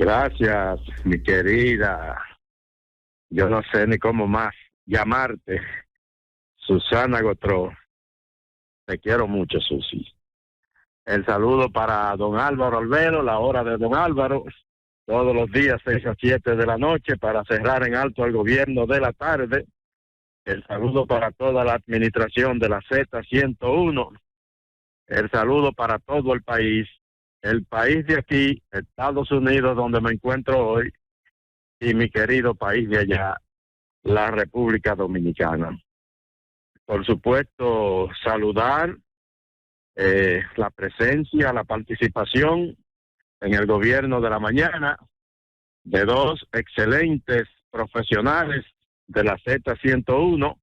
Gracias, mi querida. Yo no sé ni cómo más llamarte. Susana Gotró. Te quiero mucho, Susi. El saludo para don Álvaro Albero, la hora de don Álvaro, todos los días 6 a 7 de la noche para cerrar en alto al gobierno de la tarde. El saludo para toda la administración de la Z101. El saludo para todo el país de aquí, Estados Unidos, donde me encuentro hoy, y mi querido país de allá, la República Dominicana. Por supuesto, saludar la presencia, la participación en el gobierno de la mañana de dos excelentes profesionales de la Z101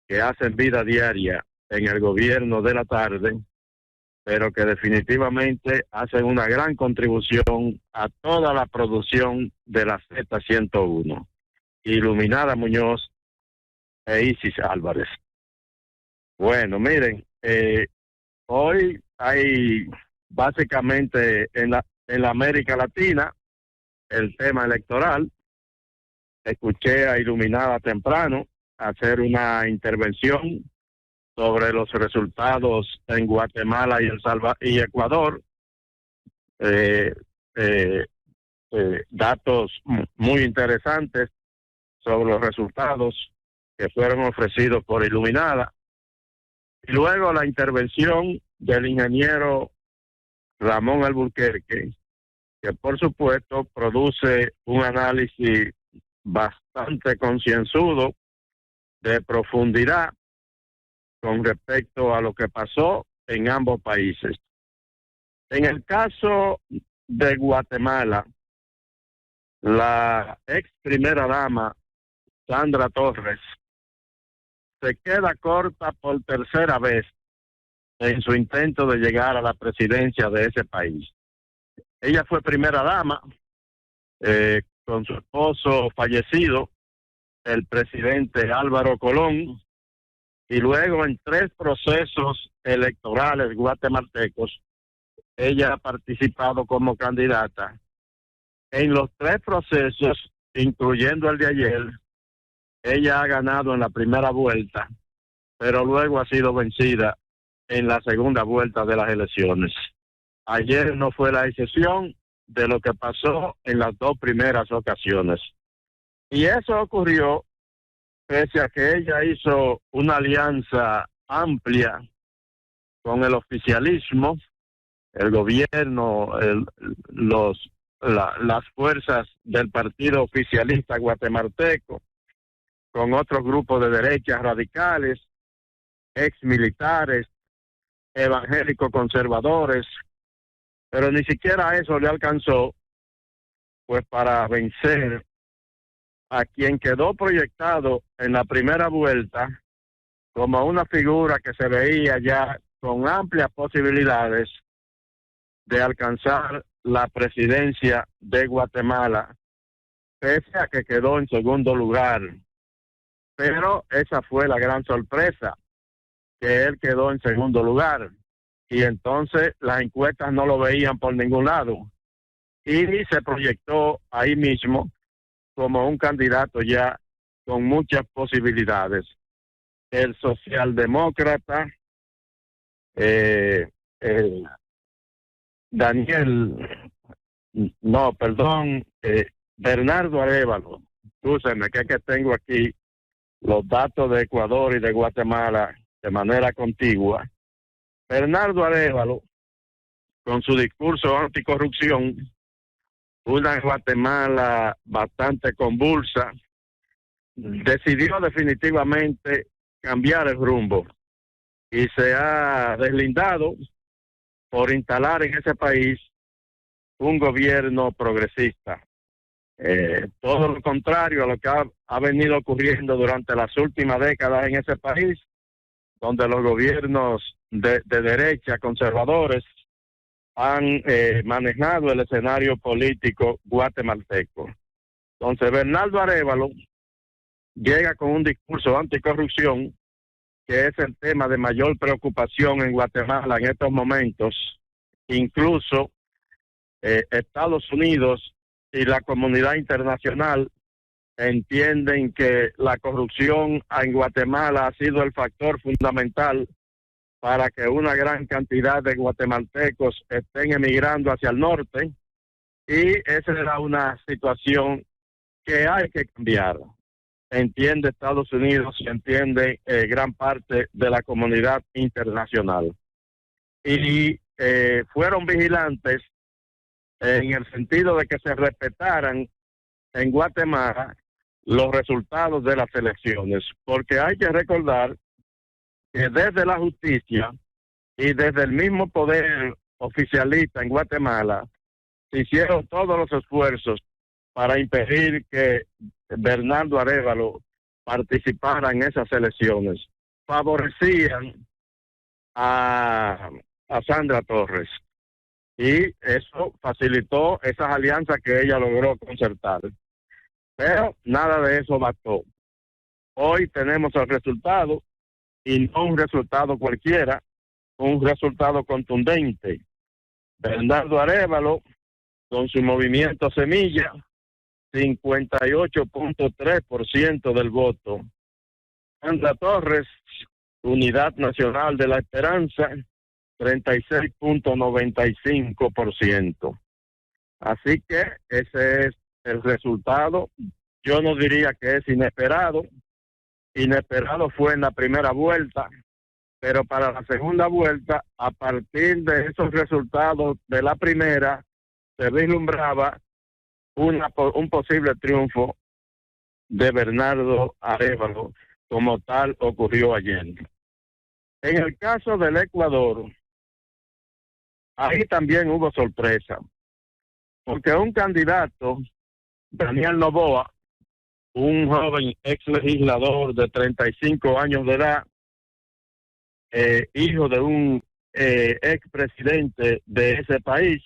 que hacen vida diaria en el gobierno de la tarde, pero que definitivamente hacen una gran contribución a toda la producción de la Z101. Iluminada Muñoz e Isis Álvarez. Bueno, miren, hoy hay básicamente en la América Latina el tema electoral. Escuché a Iluminada temprano hacer una intervención sobre los resultados en Guatemala y Ecuador. Datos muy interesantes sobre los resultados que fueron ofrecidos por Iluminada. Y luego la intervención del ingeniero Ramón Alburquerque, que por supuesto produce un análisis bastante concienzudo, de profundidad, con respecto a lo que pasó en ambos países. En el caso de Guatemala, la ex primera dama, Sandra Torres, se queda corta por tercera vez en su intento de llegar a la presidencia de ese país. Ella fue primera dama con su esposo fallecido, el presidente Álvaro Colón, y luego en 3 procesos electorales guatemaltecos, ella ha participado como candidata. En los 3 procesos, incluyendo el de ayer, ella ha ganado en la primera vuelta, pero luego ha sido vencida en la segunda vuelta de las elecciones. Ayer no fue la excepción de lo que pasó en las 2 primeras ocasiones. Y eso ocurrió pese a que ella hizo una alianza amplia con el oficialismo, el gobierno, las fuerzas del partido oficialista guatemalteco, con otros grupos de derechas radicales, ex militares, evangélicos conservadores, pero ni siquiera eso le alcanzó pues para vencer a quien quedó proyectado en la primera vuelta como una figura que se veía ya con amplias posibilidades de alcanzar la presidencia de Guatemala, pese a que quedó en segundo lugar. Pero esa fue la gran sorpresa, que él quedó en segundo lugar, y entonces las encuestas no lo veían por ningún lado, y se proyectó ahí mismo como un candidato ya con muchas posibilidades. El socialdemócrata Bernardo Arévalo, escúcheme que es que tengo aquí los datos de Ecuador y de Guatemala de manera contigua. Bernardo Arévalo, con su discurso anticorrupción, una Guatemala bastante convulsa, decidió definitivamente cambiar el rumbo y se ha deslindado por instalar en ese país un gobierno progresista. Todo lo contrario a lo que ha venido ocurriendo durante las últimas décadas en ese país, donde los gobiernos de derecha conservadores han manejado el escenario político guatemalteco. Entonces, Bernardo Arévalo llega con un discurso anticorrupción, que es el tema de mayor preocupación en Guatemala en estos momentos. Incluso Estados Unidos y la comunidad internacional entienden que la corrupción en Guatemala ha sido el factor fundamental para que una gran cantidad de guatemaltecos estén emigrando hacia el norte, y esa era una situación que hay que cambiar. Entiende Estados Unidos y entiende gran parte de la comunidad internacional. Y fueron vigilantes en el sentido de que se respetaran en Guatemala los resultados de las elecciones, porque hay que recordar que desde la justicia y desde el mismo poder oficialista en Guatemala se hicieron todos los esfuerzos para impedir que Bernardo Arévalo participara en esas elecciones. Favorecían a Sandra Torres, y eso facilitó esas alianzas que ella logró concertar. Pero nada de eso bastó. Hoy tenemos el resultado, y no un resultado cualquiera, un resultado contundente. Bernardo Arévalo, con su movimiento Semilla, 58.3% del voto. Sandra Torres, Unidad Nacional de la Esperanza, 36.95%. Así que ese es el resultado. Yo no diría que es inesperado. Inesperado fue en la primera vuelta, pero para la segunda vuelta, a partir de esos resultados de la primera, se vislumbraba un posible triunfo de Bernardo Arévalo, como tal ocurrió ayer. En el caso del Ecuador, ahí también hubo sorpresa, porque un candidato, Daniel Noboa, un joven ex legislador de 35 años de edad, hijo de un ex presidente de ese país,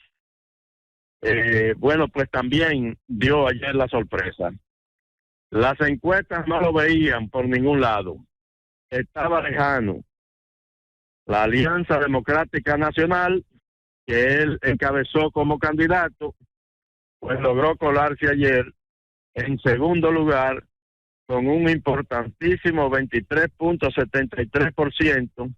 bueno, pues también dio ayer la sorpresa. Las encuestas no lo veían por ningún lado, estaba lejano. La Alianza Democrática Nacional, que él encabezó como candidato, pues logró colarse ayer en segundo lugar con un importantísimo 23.73%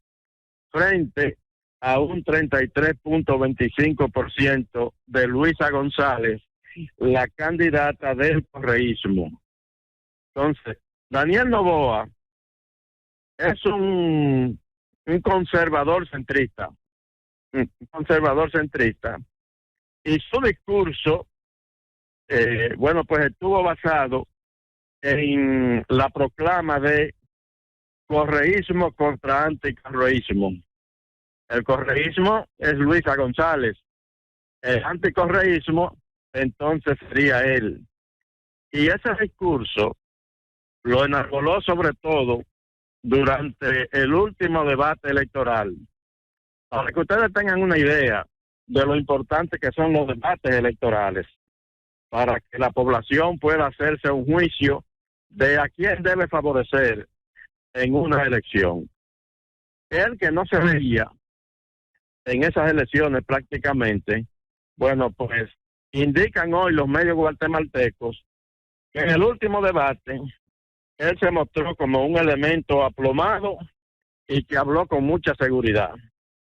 frente a un 33.25% de Luisa González, la candidata del correísmo. Entonces, Daniel Noboa es un conservador centrista, y su discurso, bueno, pues estuvo basado en la proclama de correísmo contra anticorreísmo. El correísmo es Luisa González, el anticorreísmo entonces sería él. Y ese discurso lo enarboló sobre todo durante el último debate electoral. Para que ustedes tengan una idea de lo importante que son los debates electorales, para que la población pueda hacerse un juicio de a quién debe favorecer en una elección. El que no se veía en esas elecciones prácticamente, bueno, pues indican hoy los medios guatemaltecos que en el último debate él se mostró como un elemento aplomado y que habló con mucha seguridad.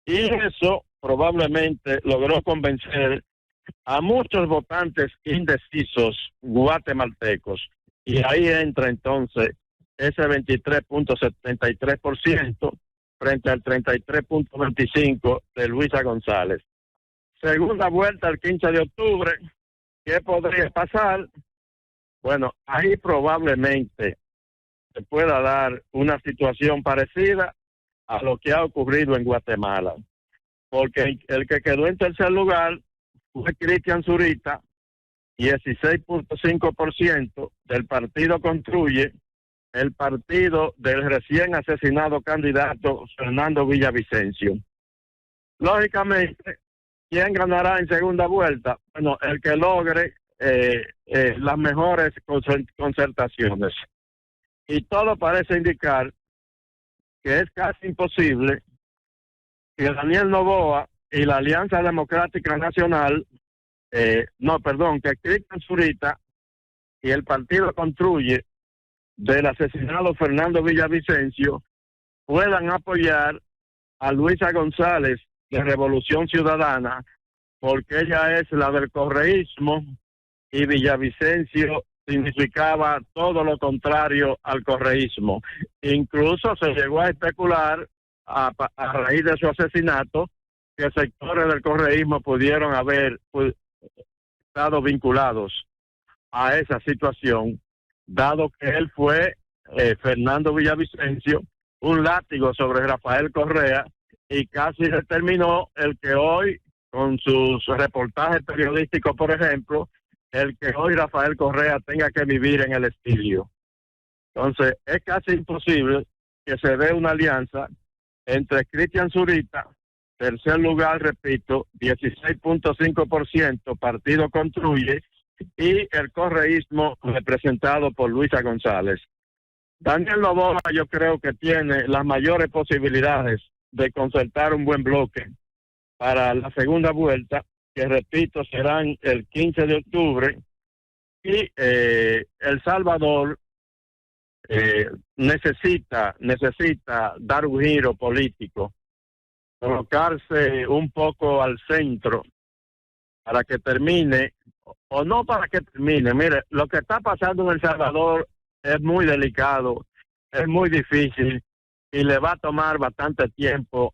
Y eso probablemente logró convencer a muchos votantes indecisos guatemaltecos. Y ahí entra entonces ese 23.73% frente al 33.25% de Luisa González. Segunda vuelta el 15 de octubre. ¿Qué podría pasar? Bueno, ahí probablemente se pueda dar una situación parecida a lo que ha ocurrido en Guatemala. Porque el que quedó en tercer lugar fue Cristian Zurita, 16.5% del partido Construye, el partido del recién asesinado candidato Fernando Villavicencio. Lógicamente, ¿quién ganará en segunda vuelta? Bueno, el que logre las mejores concertaciones. Y todo parece indicar que es casi imposible que Daniel Noboa y la Alianza Democrática Nacional no, perdón, que Cristian Zurita y el partido Construye del asesinado Fernando Villavicencio puedan apoyar a Luisa González de Revolución Ciudadana, porque ella es la del correísmo y Villavicencio significaba todo lo contrario al correísmo. Incluso se llegó a especular a raíz de su asesinato que sectores del correísmo pudieron haber estado vinculados a esa situación, dado que él fue, Fernando Villavicencio, un látigo sobre Rafael Correa, y casi determinó el que hoy, con sus reportajes periodísticos, por ejemplo, el que hoy Rafael Correa tenga que vivir en el exilio. Entonces, es casi imposible que se dé una alianza entre Cristian Zurita, tercer lugar, repito, 16.5%, Partido Construye, y el correísmo representado por Luisa González. Daniel Noboa yo creo que tiene las mayores posibilidades de concertar un buen bloque para la segunda vuelta, que repito serán el 15 de octubre, y El Salvador necesita dar un giro político, colocarse un poco al centro para que termine, o no para que termine. Mire, lo que está pasando en El Salvador es muy delicado, es muy difícil y le va a tomar bastante tiempo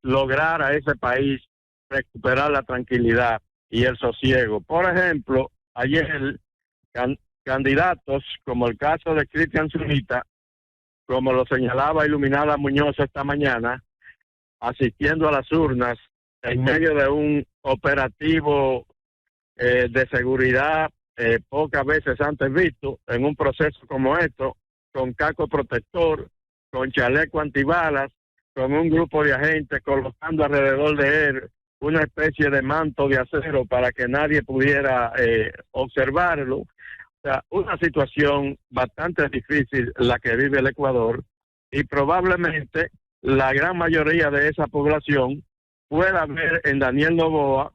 lograr a ese país recuperar la tranquilidad y el sosiego. Por ejemplo, ayer candidatos como el caso de Cristian Zurita, como lo señalaba Iluminada Muñoz esta mañana, asistiendo a las urnas en medio de un operativo de seguridad pocas veces antes visto en un proceso como esto, con casco protector, con chaleco antibalas, con un grupo de agentes colocando alrededor de él una especie de manto de acero para que nadie pudiera observarlo. O sea, una situación bastante difícil la que vive el Ecuador, y probablemente la gran mayoría de esa población pueda ver en Daniel Noboa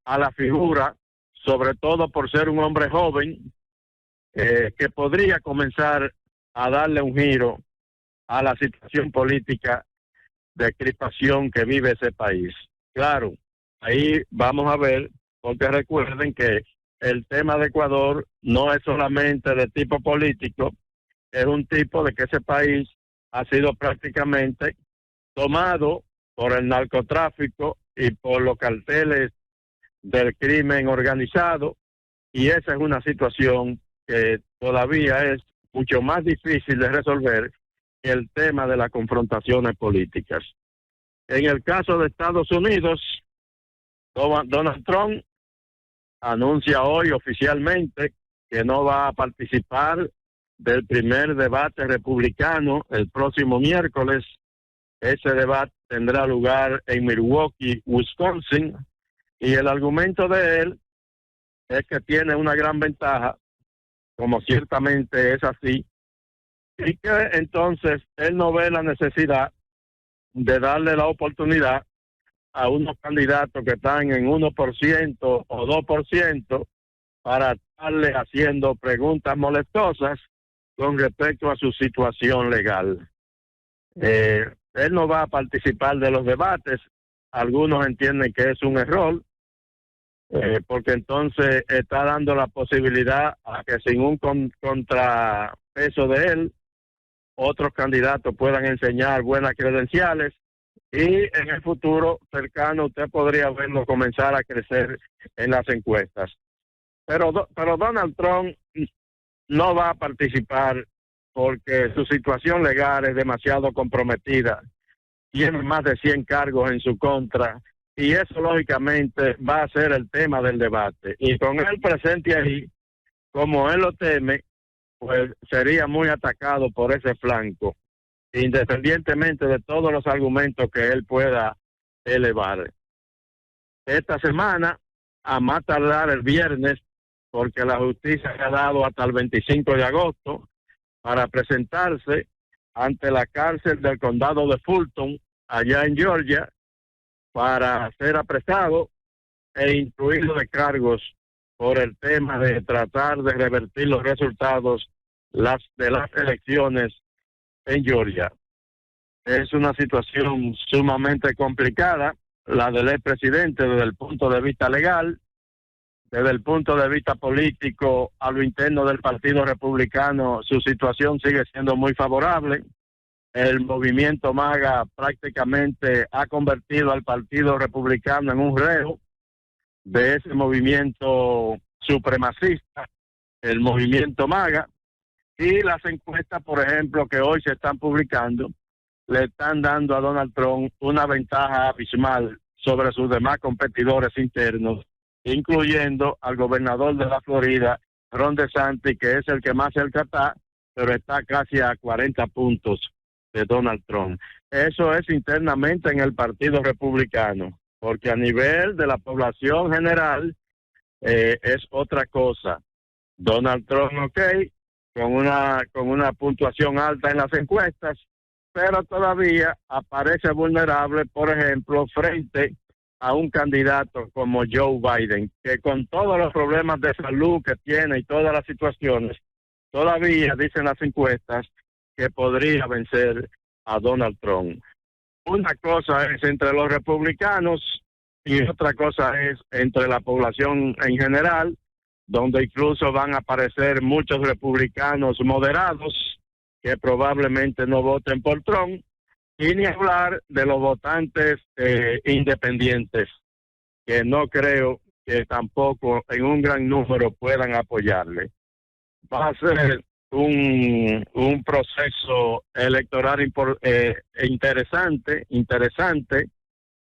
a la figura, sobre todo por ser un hombre joven, que podría comenzar a darle un giro a la situación política de crispación que vive ese país. Claro, ahí vamos a ver, porque recuerden que el tema de Ecuador no es solamente de tipo político, es un tipo de que ese país ha sido prácticamente tomado por el narcotráfico y por los carteles del crimen organizado, y esa es una situación que todavía es mucho más difícil de resolver que el tema de las confrontaciones políticas. En el caso de Estados Unidos, Donald Trump anuncia hoy oficialmente que no va a participar del primer debate republicano el próximo miércoles. Ese debate tendrá lugar en Milwaukee, Wisconsin, y el argumento de él es que tiene una gran ventaja, como ciertamente es así, y que entonces él no ve la necesidad de darle la oportunidad a unos candidatos que están en 1% o 2% para estarle haciendo preguntas molestosas con respecto a su situación legal. Él no va a participar de los debates. Algunos entienden que es un error, porque entonces está dando la posibilidad a que sin un contrapeso de él, otros candidatos puedan enseñar buenas credenciales, y en el futuro cercano usted podría verlo comenzar a crecer en las encuestas. Pero Donald Trump no va a participar porque su situación legal es demasiado comprometida, tiene más de 100 cargos en su contra, y eso lógicamente va a ser el tema del debate. Y con él presente ahí, como él lo teme, pues sería muy atacado por ese flanco, independientemente de todos los argumentos que él pueda elevar. Esta semana, a más tardar el viernes, porque la justicia le ha dado hasta el 25 de agosto para presentarse ante la cárcel del condado de Fulton, allá en Georgia, para ser apresado e instruido de cargos por el tema de tratar de revertir los resultados de las elecciones en Georgia. Es una situación sumamente complicada, la del expresidente desde el punto de vista legal, desde el punto de vista político, a lo interno del Partido Republicano, su situación sigue siendo muy favorable. El movimiento MAGA prácticamente ha convertido al Partido Republicano en un reo de ese movimiento supremacista, el movimiento MAGA, y las encuestas, por ejemplo, que hoy se están publicando, le están dando a Donald Trump una ventaja abismal sobre sus demás competidores internos, incluyendo al gobernador de la Florida, Ron DeSantis, que es el que más cerca está, pero está casi a 40 puntos de Donald Trump. Eso es internamente en el Partido Republicano, porque a nivel de la población general es otra cosa. Donald Trump, ok, con una puntuación alta en las encuestas, pero todavía aparece vulnerable, por ejemplo, frente a un candidato como Joe Biden, que con todos los problemas de salud que tiene y todas las situaciones, todavía dicen las encuestas que podría vencer a Donald Trump. Una cosa es entre los republicanos y otra cosa es entre la población en general, donde incluso van a aparecer muchos republicanos moderados que probablemente no voten por Trump, y ni hablar de los votantes independientes, que no creo que tampoco en un gran número puedan apoyarle. Va a ser un proceso electoral interesante,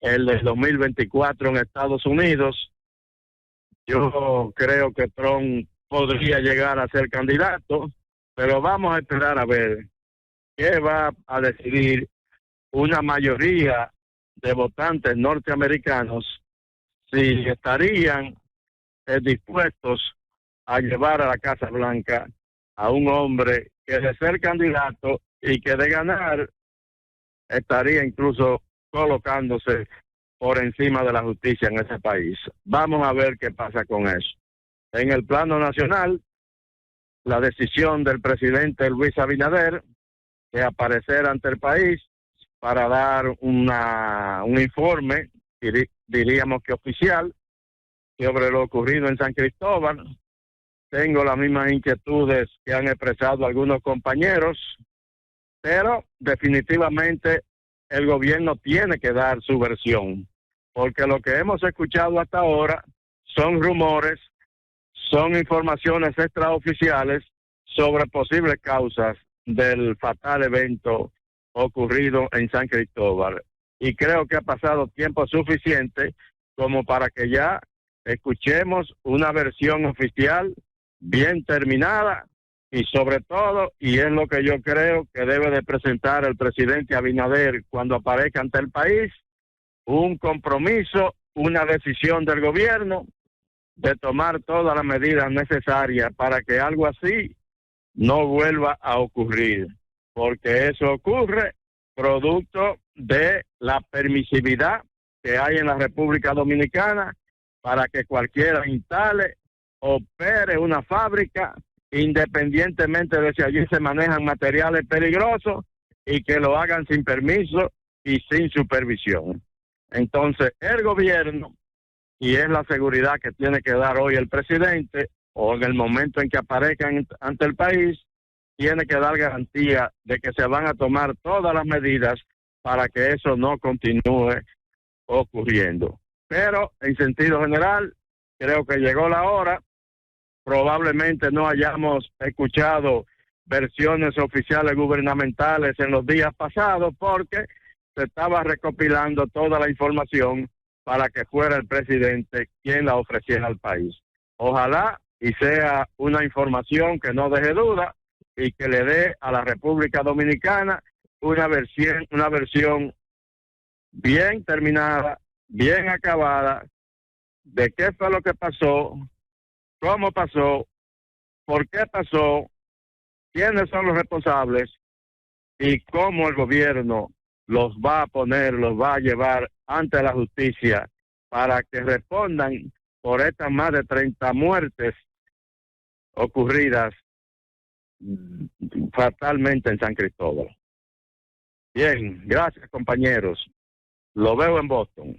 el del 2024 en Estados Unidos. Yo creo que Trump podría llegar a ser candidato, pero vamos a esperar a ver qué va a decidir una mayoría de votantes norteamericanos, si estarían dispuestos a llevar a la Casa Blanca a un hombre que de ser candidato y que de ganar estaría incluso colocándose por encima de la justicia en ese país. Vamos a ver qué pasa con eso. En el plano nacional, la decisión del presidente Luis Abinader de aparecer ante el país para dar un informe, diríamos que oficial, sobre lo ocurrido en San Cristóbal. Tengo las mismas inquietudes que han expresado algunos compañeros, pero definitivamente el gobierno tiene que dar su versión, porque lo que hemos escuchado hasta ahora son rumores, son informaciones extraoficiales sobre posibles causas del fatal evento ocurrido en San Cristóbal. Y creo que ha pasado tiempo suficiente como para que ya escuchemos una versión oficial bien terminada y sobre todo, y es lo que yo creo que debe de presentar el presidente Abinader cuando aparezca ante el país, un compromiso, una decisión del gobierno de tomar todas las medidas necesarias para que algo así no vuelva a ocurrir, porque eso ocurre producto de la permisividad que hay en la República Dominicana para que cualquiera instale, opere una fábrica, independientemente de si allí se manejan materiales peligrosos, y que lo hagan sin permiso y sin supervisión. Entonces, el gobierno, y es la seguridad que tiene que dar hoy el presidente, o en el momento en que aparezcan ante el país, tiene que dar garantía de que se van a tomar todas las medidas para que eso no continúe ocurriendo. Pero, en sentido general, creo que llegó la hora. Probablemente no hayamos escuchado versiones oficiales gubernamentales en los días pasados porque se estaba recopilando toda la información para que fuera el presidente quien la ofreciera al país. Ojalá y sea una información que no deje duda y que le dé a la República Dominicana una versión bien terminada, bien acabada, de qué fue lo que pasó, cómo pasó, por qué pasó, quiénes son los responsables y cómo el gobierno los va a poner, los va a llevar ante la justicia para que respondan por estas más de 30 muertes ocurridas fatalmente en San Cristóbal. Bien, gracias compañeros. Lo veo en Boston.